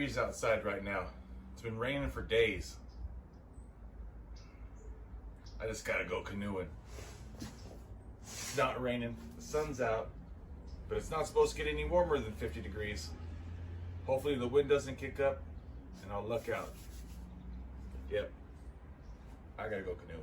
degrees outside right now. It's been raining for days. I just gotta go canoeing. It's not raining, the sun's out, but it's not supposed to get any warmer than 50 degrees. Hopefully the wind doesn't kick up and I'll luck out. Yep, I gotta go canoeing.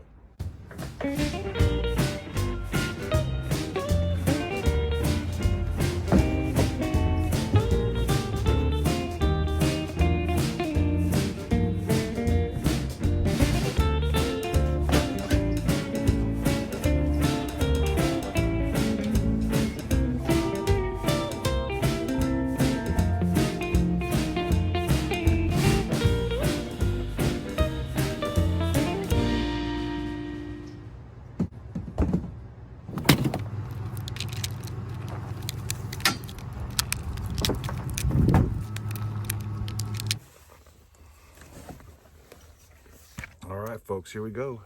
All right, folks, here we go.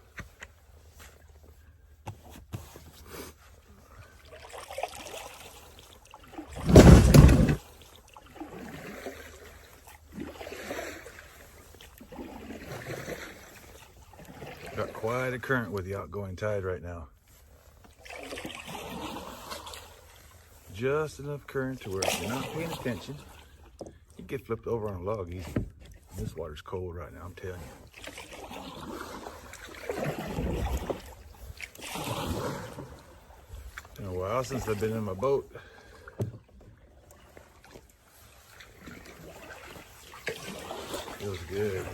Got quite a current with the outgoing tide right now. Just enough current to where if you're not paying attention, you get flipped over on a log easy. This water's cold right now, I'm telling you. Been a while since I've been in my boat. Feels good.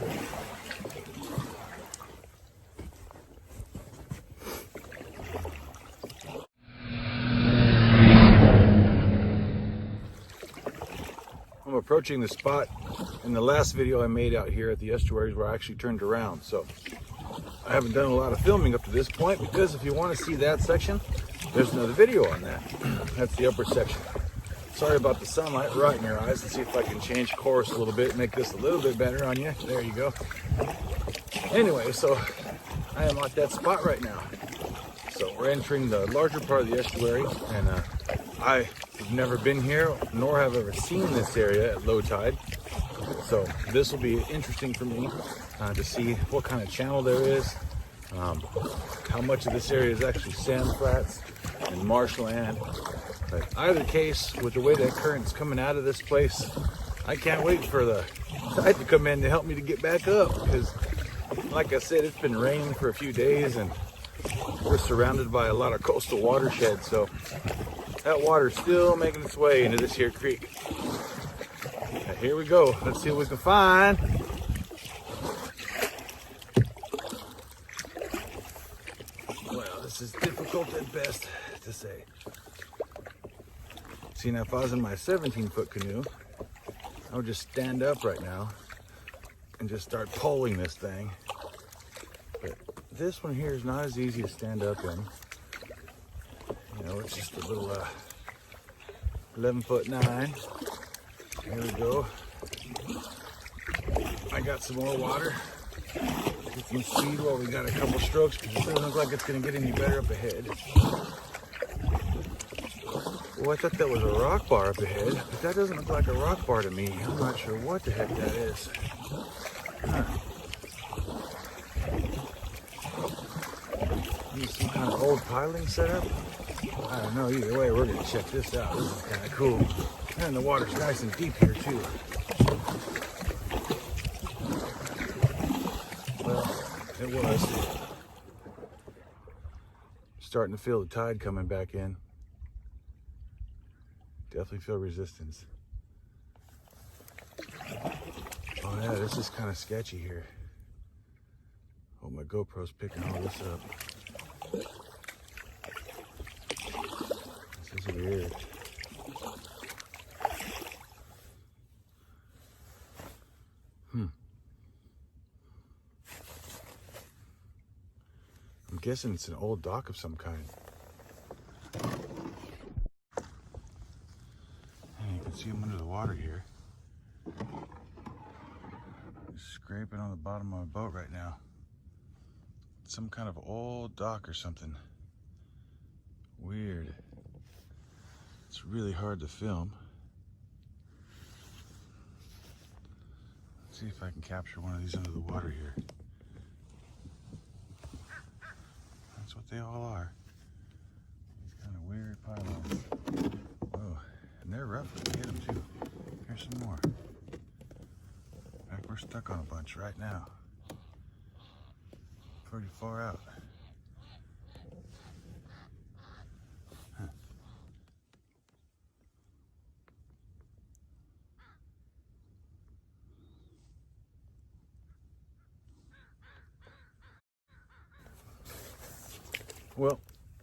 I'm approaching the spot in the last video I made out here at the estuaries where I actually turned around. So I haven't done a lot of filming up to this point because if you want to see that section, there's another video on that. That's the upper section. Sorry about the sunlight right in your eyes. Let's see if I can change course a little bit, make this a little bit better on you. There you go. Anyway, so I am at that spot right now. So we're entering the larger part of the estuary, and I have never been here, nor have ever seen this area at low tide. So this will be interesting for me to see what kind of channel there is, how much of this area is actually sand flats and marshland. But either case, with the way that current's coming out of this place, I can't wait for the tide to come in to help me to get back up, because like I said, it's been raining for a few days and we're surrounded by a lot of coastal watershed, so that water's still making its way into this here creek. Now here we go. Let's see what we can find. Well, this is difficult at best to say. See, now if I was in my 17-foot canoe, I would just stand up right now and just start pulling this thing. But this one here is not as easy to stand up in. You know, it's just a little 11'9". Here we go. I got some more water. Get some speed while we got a couple strokes, because it doesn't look like it's going to get any better up ahead. Oh, I thought that was a rock bar up ahead, but that doesn't look like a rock bar to me. I'm not sure what the heck that is. Huh. Maybe some kind of old piling setup? I don't know. Either way, we're going to check this out. This is kind of cool. And the water's nice and deep here, too. Well, it was. Starting to feel the tide coming back in. Definitely feel resistance. Oh yeah, this is kind of sketchy here. Oh, my GoPro's picking all this up. This is weird. I'm guessing it's an old dock of some kind. See them under the water here. Just scraping on the bottom of my boat right now. Some kind of old dock or something. Weird. It's really hard to film. See if I can capture one of these under the water here. That's what they all are. These kind of weird pylons. Oh, and they're rough if you hit them too. Here's some more. In fact, we're stuck on a bunch right now. Pretty far out. Huh. Well,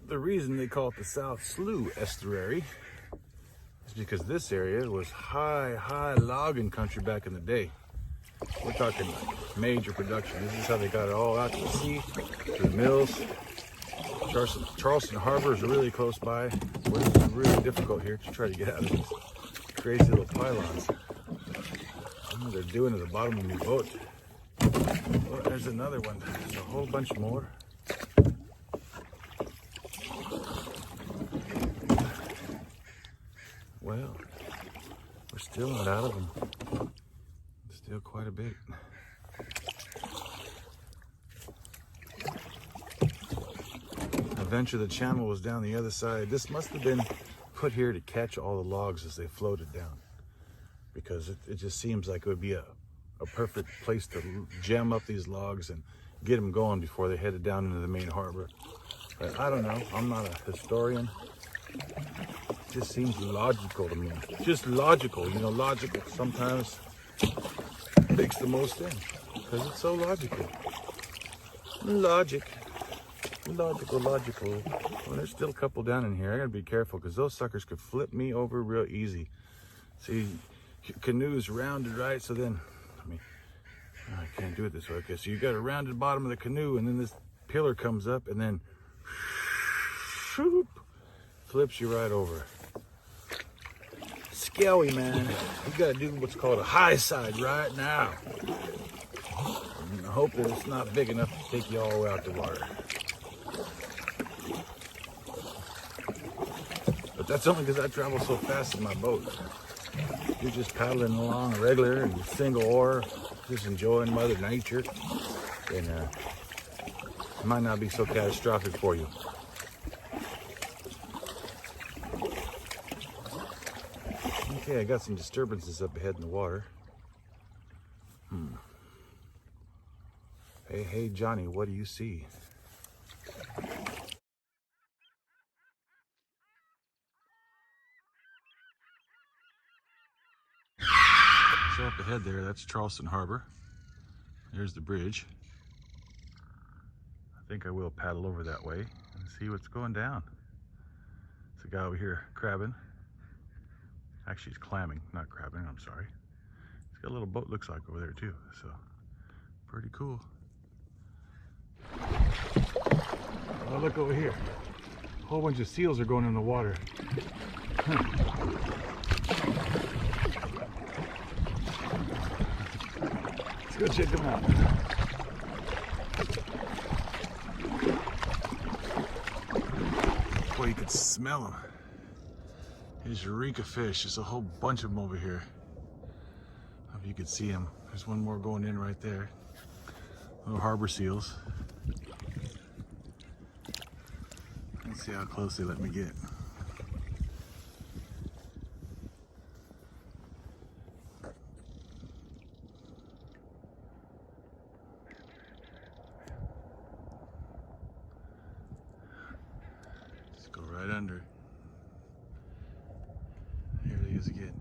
the reason they call it the South Slough Estuary is because this area was high logging country back in the day. We're talking major production. This is how they got it all out to the sea, to the mills. Charleston Harbor is really close by. It's really difficult here to try to get out of these crazy little pylons. I don't know what they're doing to the bottom of my boat. Well, there's another one. There's a whole bunch more. Well, we're still not out of them. Still quite a bit. Eventually the channel was down the other side. This must have been put here to catch all the logs as they floated down, because it just seems like it would be a perfect place to jam up these logs and get them going before they headed down into the main harbor. But I don't know, I'm not a historian. It just seems logical to me. Just logical, you know, logical sometimes makes the most sense because it's so logical. Logical. Well, there's still a couple down in here. I gotta be careful because those suckers could flip me over real easy. See, canoe's rounded, right? So then, I can't do it this way. Okay, so you got a rounded bottom of the canoe, and then this pillar comes up, and then shoop, flips you right over. Scary, man. You gotta do what's called a high side right now. And I hope that it's not big enough to take you all the way out the water. But that's only because I travel so fast in my boat. You're just paddling along regular and single oar, just enjoying Mother Nature. And it might not be so catastrophic for you. Okay, I got some disturbances up ahead in the water. Hey, Johnny, what do you see? So up ahead there, that's Charleston Harbor. There's the bridge. I think I will paddle over that way and see what's going down. There's a guy over here crabbing. Actually, he's clamming, not crabbing, I'm sorry. He's got a little boat, looks like, over there too, so pretty cool. Oh, look over here. A whole bunch of seals are going in the water. Let's go check them out. Boy, you could smell them. Here's Eureka fish. There's a whole bunch of them over here. I hope you can see them. There's one more going in right there. Little harbor seals. Let's see how close they let me get. Just go right under. Here he is again.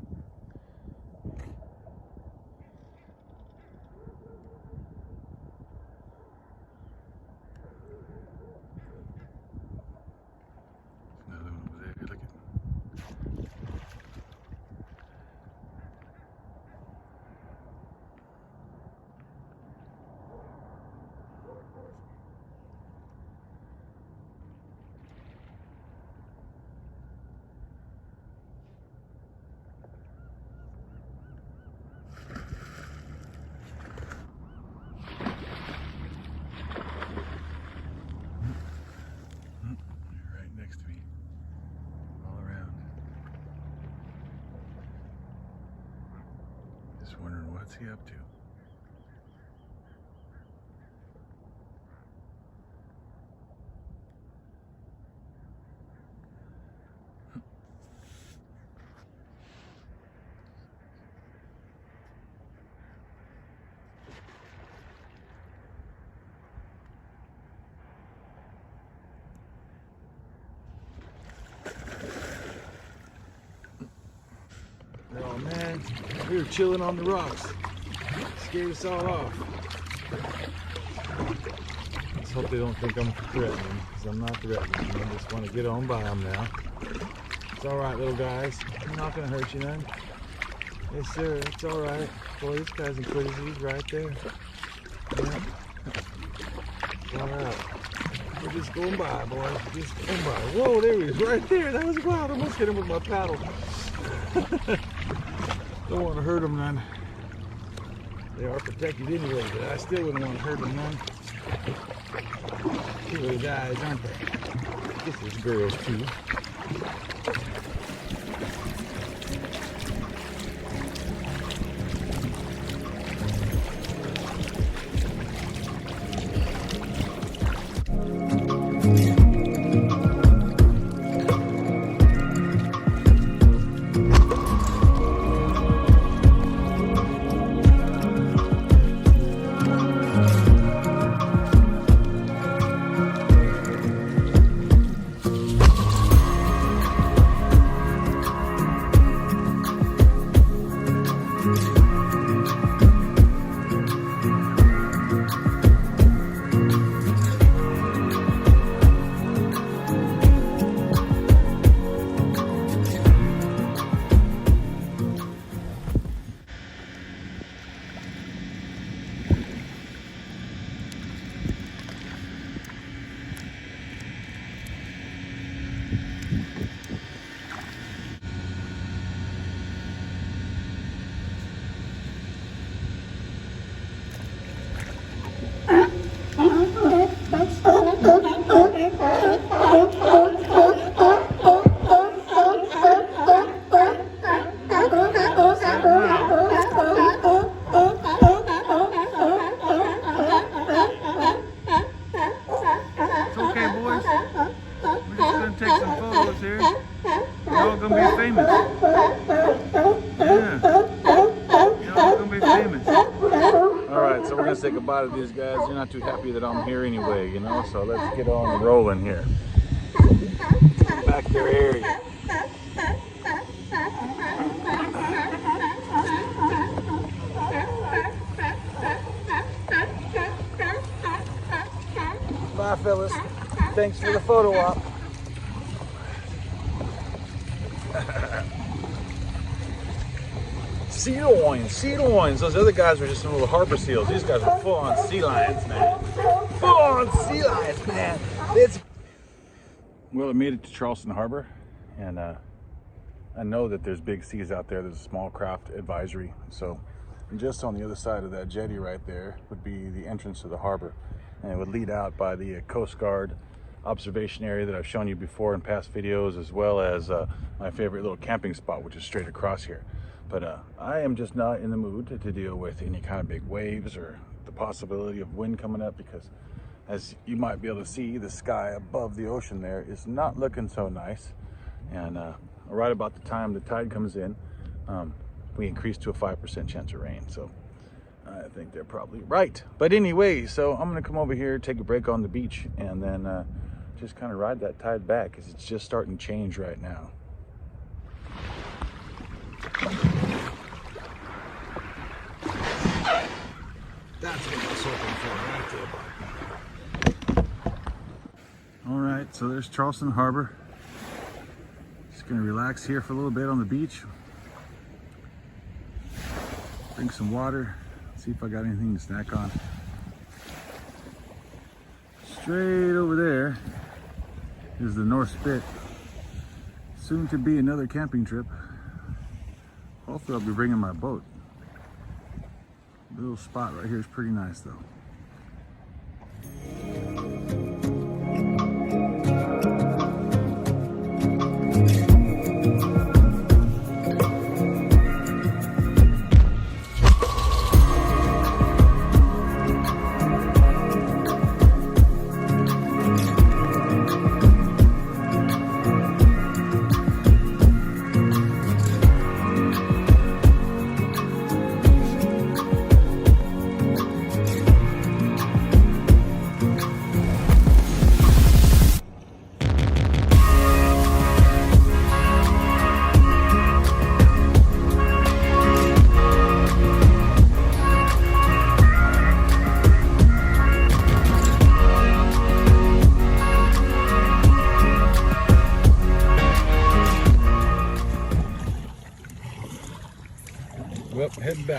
Another one over there. Look at. Right next to me. All around. Just wondering what's he up to. here chilling on the rocks. Scared us all off. Let's hope they don't think I'm threatening, because I'm not threatening. I just want to get on by them now. It's alright, little guys. I'm not going to hurt you none. Yes, sir. It's alright. Boy, this guy's in pretty easy right there. Yeah. Alright. We're just going by, boys. Just going by. Whoa, there he is, right there. That was wild. I almost hit him with my paddle. Don't want to hurt them none. They are protected anyway, but I still wouldn't want to hurt them none. Two little guys, aren't they? I guess there's girls too. Say goodbye to these guys. They're not too happy that I'm here anyway, you know, so let's get on rolling here. Back their area. Bye, fellas. Thanks for the photo op. Sea Loins, Sea Loins. Those other guys were just some little harbor seals. These guys are full-on sea lions, man. Full-on sea lions, man. Well, I made it to Charleston Harbor, and I know that there's big seas out there. There's a small craft advisory. So just on the other side of that jetty right there would be the entrance to the harbor, and it would lead out by the Coast Guard observation area that I've shown you before in past videos, as well as my favorite little camping spot, which is straight across here. But I am just not in the mood to deal with any kind of big waves or the possibility of wind coming up, because as you might be able to see, the sky above the ocean there is not looking so nice. And right about the time the tide comes in, we increase to a 5% chance of rain. So I think they're probably right. But anyway, so I'm gonna come over here, take a break on the beach, and then just kind of ride that tide back, because it's just starting to change right now. That's what I was hoping for right there. All right, so there's Charleston Harbor. Just gonna relax here for a little bit on the beach. Drink some water, see if I got anything to snack on. Straight over there is the North Spit. Soon to be another camping trip. Hopefully I'll be bringing my boat. The little spot right here is pretty nice though.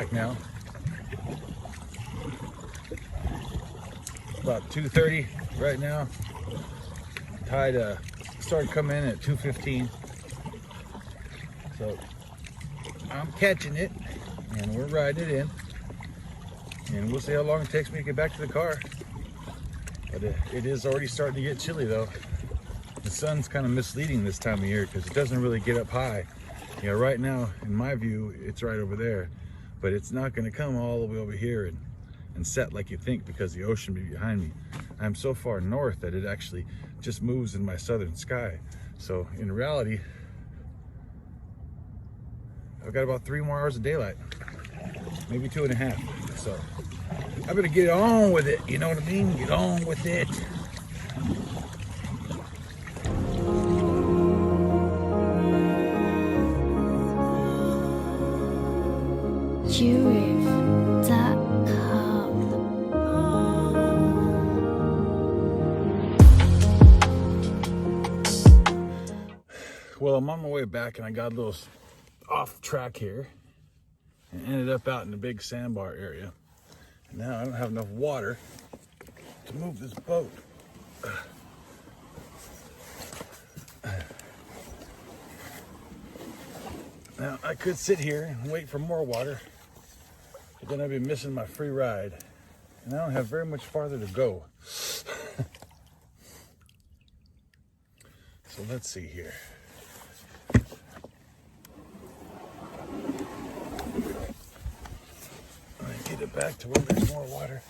back now. About 2:30 right now. Tide started coming in at 2:15. So I'm catching it and we're riding it in. And we'll see how long it takes me to get back to the car. But it is already starting to get chilly though. The sun's kind of misleading this time of year because it doesn't really get up high. You know, right now, in my view, it's right over there. But it's not going to come all the way over here and set like you think because the ocean will be behind me. I'm so far north that it actually just moves in my southern sky. So in reality, I've got about 3 more hours of daylight, maybe 2.5. So I better get on with it. You know what I mean? Get on with it. Well, I'm on my way back and I got a little off track here and ended up out in the big sandbar area. And now I don't have enough water to move this boat. Now I could sit here and wait for more water, but then I'd be missing my free ride. And I don't have very much farther to go. So let's see here. Get it back to where there's more water.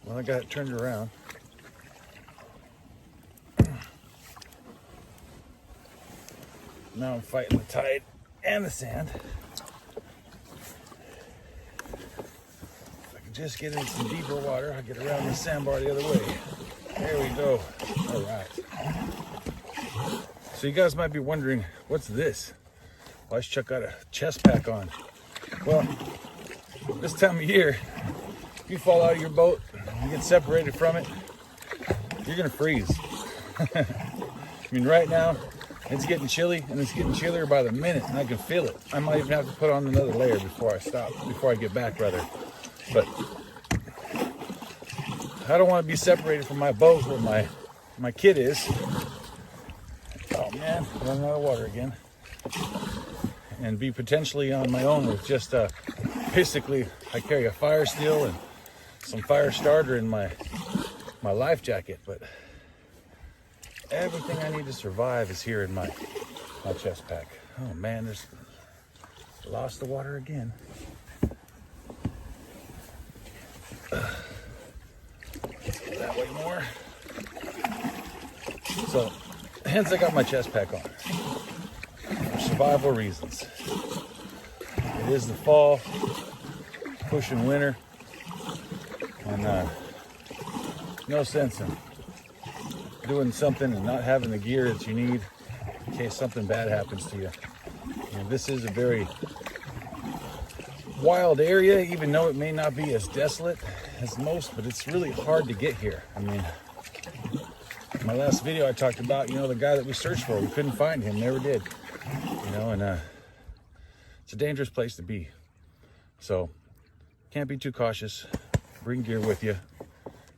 Well, I got it turned around. Now I'm fighting the tide and the sand. If I can just get in some deeper water, I'll get around the sandbar the other way. There we go. All right. So you guys might be wondering, what's this? Why does Chuck got a chest pack on? Well, this time of year, if you fall out of your boat, you get separated from it, you're gonna freeze. I mean, right now, it's getting chilly, and it's getting chillier by the minute, and I can feel it. I might even have to put on another layer before I get back, rather. But I don't want to be separated from my boat where my kid is. Oh man, running out of water again. And be potentially on my own with just basically, I carry a fire steel and some fire starter in my life jacket, but everything I need to survive is here in my chest pack. Oh man, there's lost the water again. That way more. So, hence I got my chest pack on for survival reasons. It is the fall, pushing winter. And no sense in doing something and not having the gear that you need in case something bad happens to you. And this is a very wild area, even though it may not be as desolate as most, but it's really hard to get here. I mean, in my last video I talked about, you know, the guy that we searched for. We couldn't find him, never did. You know, and it's a dangerous place to be. So, can't be too cautious. Bring gear with you.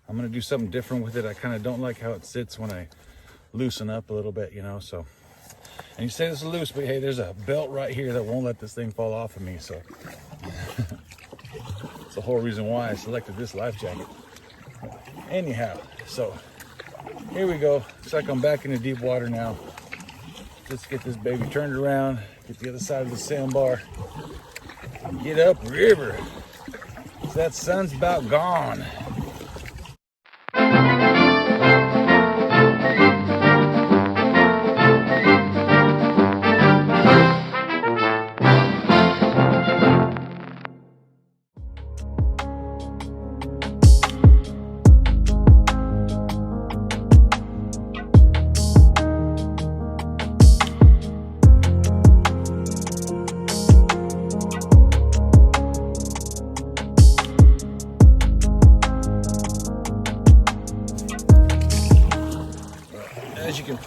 I'm gonna do something different with it. I kind of don't like how it sits when I loosen up a little bit, you know, so. And you say this is loose, but hey, there's a belt right here that won't let this thing fall off of me, so. It's the whole reason why I selected this life jacket. Anyhow, so here we go. Looks like I'm back in the deep water now. Just get this baby turned around, get the other side of the sandbar, and get up river. That sun's about gone.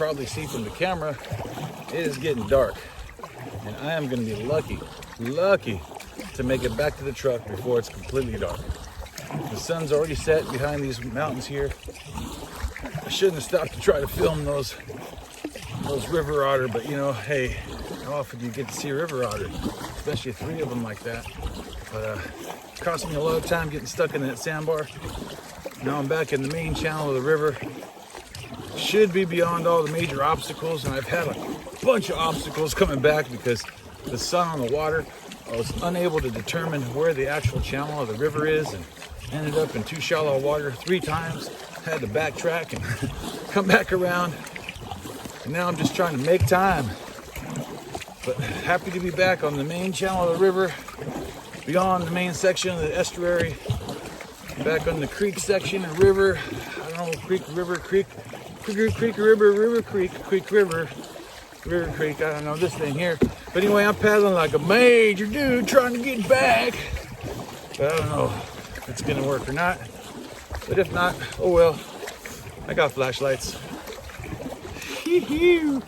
probably see from the camera, it is getting dark. And I am gonna be lucky to make it back to the truck before it's completely dark. The sun's already set behind these mountains here. I shouldn't have stopped to try to film those river otter, but you know, hey, how often do you get to see river otter? Especially 3 of them like that. But it cost me a lot of time getting stuck in that sandbar. Now I'm back in the main channel of the river. Should be beyond all the major obstacles, and I've had a bunch of obstacles coming back because the sun on the water, I was unable to determine where the actual channel of the river is, and ended up in too shallow water 3 times. Had to backtrack and come back around, and now I'm just trying to make time. But happy to be back on the main channel of the river, beyond the main section of the estuary, back on the creek section and river. I don't know, creek, river, creek, river, creek. I don't know this thing here. But anyway, I'm paddling like a major dude trying to get back. But I don't know if it's gonna work or not. But if not, oh well. I got flashlights. Hee-hee.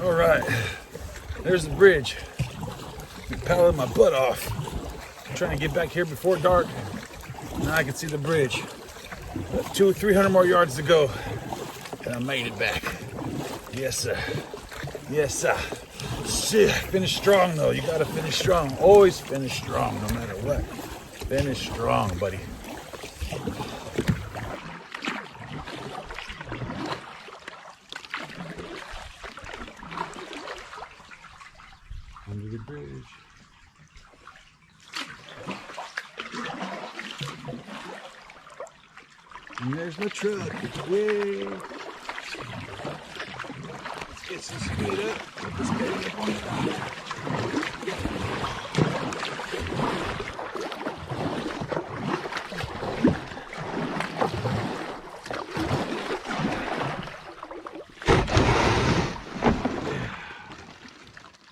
All right, there's the bridge. I'm paddling my butt off. I'm trying to get back here before dark. Now I can see the bridge. 200-300 more yards to go, and I made it back. Yes, sir. Yes, sir. Shit, finish strong though. You gotta finish strong. Always finish strong, no matter what. Finish strong, buddy. Under the bridge. And there's my truck. Yay! Let's get some speed up. Let's get it up on the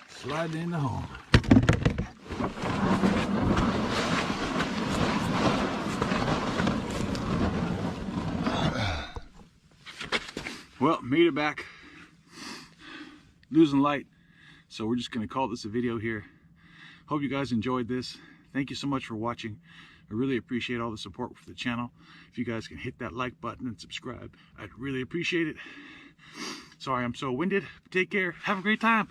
sliding into home. Well, made it back. Losing light, so we're just going to call this a video here. Hope you guys enjoyed this. Thank you so much for watching. I really appreciate all the support for the channel. If you guys can hit that like button and subscribe, I'd really appreciate it. Sorry I'm so winded. Take care. Have a great time.